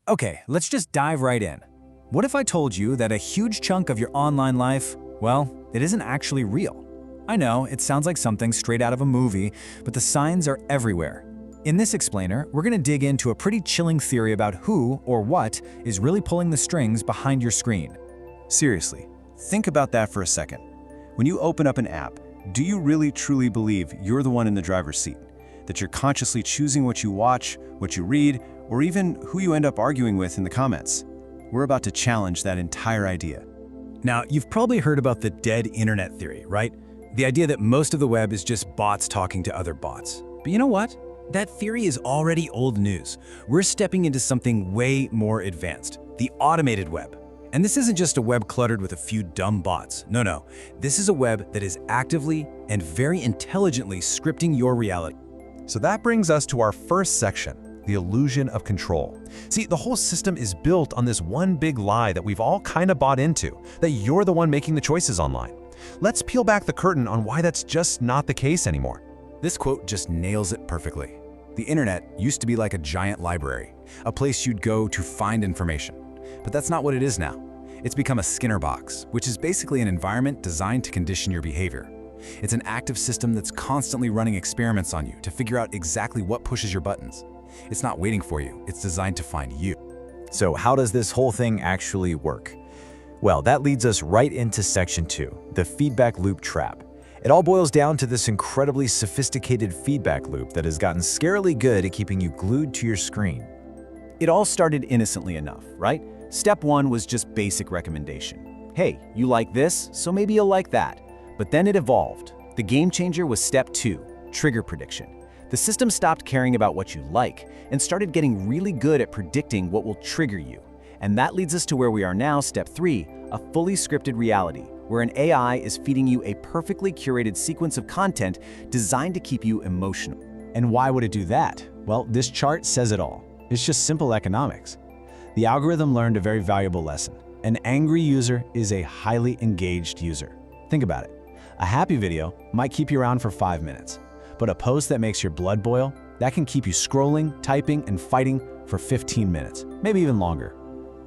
Okay, let's just dive right in. What if I told you that a huge chunk of your online life, well, it isn't actually real? I know, it sounds like something straight out of a movie, but the signs are everywhere. In this explainer, we're going to dig into a pretty chilling theory about who or what is really pulling the strings behind your screen. Seriously, think about that for a second. When you open up an app, do you really truly believe you're the one in the driver's seat? That you're consciously choosing what you watch, what you read, or even who you end up arguing with in the comments? We're about to challenge that entire idea. Now, you've probably heard about the dead internet theory, right? The idea that most of the web is just bots talking to other bots. But you know what? That theory is already old news. We're stepping into something way more advanced, the automated web. And this isn't just a web cluttered with a few dumb bots. No. This is a web that is actively and very intelligently scripting your reality. So that brings us to our first section, the illusion of control. See, the whole system is built on this one big lie that we've all kind of bought into, that you're the one making the choices online. Let's peel back the curtain on why that's just not the case anymore. This quote just nails it perfectly. The internet used to be like a giant library, a place you'd go to find information. But that's not what it is now. It's become a Skinner box, which is basically an environment designed to condition your behavior. It's an active system that's constantly running experiments on you to figure out exactly what pushes your buttons. It's not waiting for you, it's designed to find you. So how does this whole thing actually work? Well, that leads us right into section 2, the feedback loop trap. It all boils down to this incredibly sophisticated feedback loop that has gotten scarily good at keeping you glued to your screen. It all started innocently enough, right? Step 1 was just basic recommendation. Hey, you like this, so maybe you'll like that. But then it evolved. The game changer was step 2, trigger prediction. The system stopped caring about what you like and started getting really good at predicting what will trigger you. And that leads us to where we are now, step 3, a fully scripted reality, where an AI is feeding you a perfectly curated sequence of content designed to keep you emotional. And why would it do that? Well, this chart says it all. It's just simple economics. The algorithm learned a very valuable lesson. An angry user is a highly engaged user. Think about it. A happy video might keep you around for 5 minutes, but a post that makes your blood boil, that can keep you scrolling, typing, and fighting for 15 minutes, maybe even longer.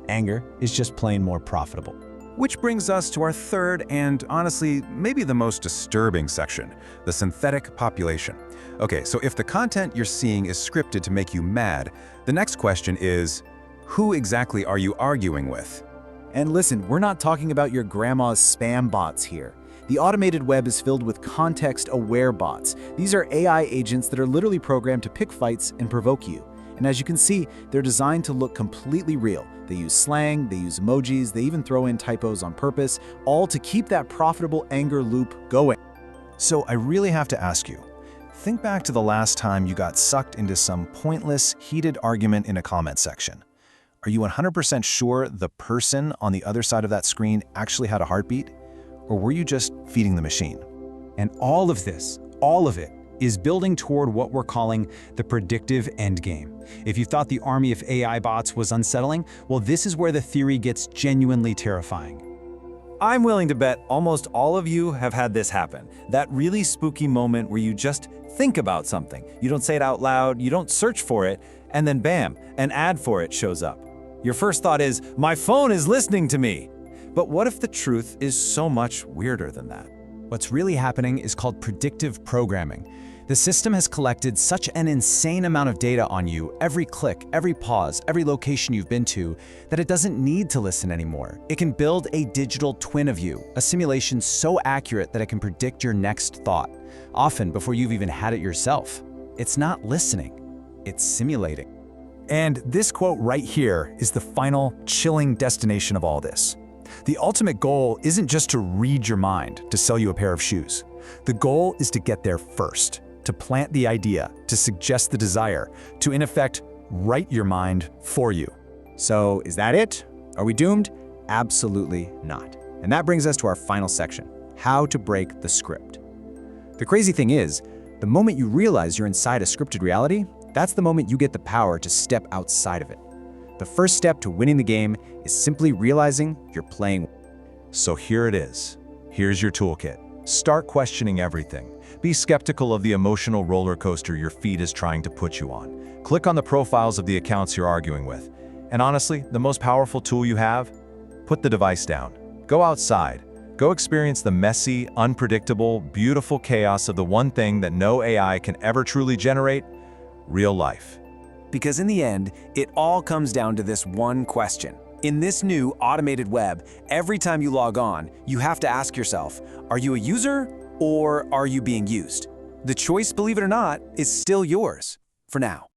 Anger is just plain more profitable. Which brings us to our third and honestly, maybe the most disturbing section, the synthetic population. Okay, so if the content you're seeing is scripted to make you mad, the next question is, who exactly are you arguing with? And listen, we're not talking about your grandma's spam bots here. The automated web is filled with context-aware bots. These are AI agents that are literally programmed to pick fights and provoke you. And as you can see, they're designed to look completely real. They use slang, they use emojis, they even throw in typos on purpose, all to keep that profitable anger loop going. So I really have to ask you, think back to the last time you got sucked into some pointless, heated argument in a comment section. Are you 100% sure the person on the other side of that screen actually had a heartbeat? Or were you just feeding the machine? And all of this, all of it, is building toward what we're calling the predictive endgame. If you thought the army of AI bots was unsettling, well, this is where the theory gets genuinely terrifying. I'm willing to bet almost all of you have had this happen. That really spooky moment where you just think about something. You don't say it out loud, you don't search for it, and then bam, an ad for it shows up. Your first thought is, my phone is listening to me. But what if the truth is so much weirder than that? What's really happening is called predictive programming. The system has collected such an insane amount of data on you, every click, every pause, every location you've been to, that it doesn't need to listen anymore. It can build a digital twin of you, a simulation so accurate that it can predict your next thought, often before you've even had it yourself. It's not listening, it's simulating. And this quote right here is the final, chilling destination of all this. The ultimate goal isn't just to read your mind, to sell you a pair of shoes. The goal is to get there first, to plant the idea, to suggest the desire, to in effect, write your mind for you. So is that it? Are we doomed? Absolutely not. And that brings us to our final section, how to break the script. The crazy thing is, the moment you realize you're inside a scripted reality, that's the moment you get the power to step outside of it. The first step to winning the game is simply realizing you're playing. So here it is. Here's your toolkit. Start questioning everything. Be skeptical of the emotional roller coaster your feed is trying to put you on. Click on the profiles of the accounts you're arguing with. And honestly, the most powerful tool you have? Put the device down. Go outside. Go experience the messy, unpredictable, beautiful chaos of the one thing that no AI can ever truly generate: real life. Because in the end, it all comes down to this one question. In this new automated web, every time you log on, you have to ask yourself, are you a user or are you being used? The choice, believe it or not, is still yours for now.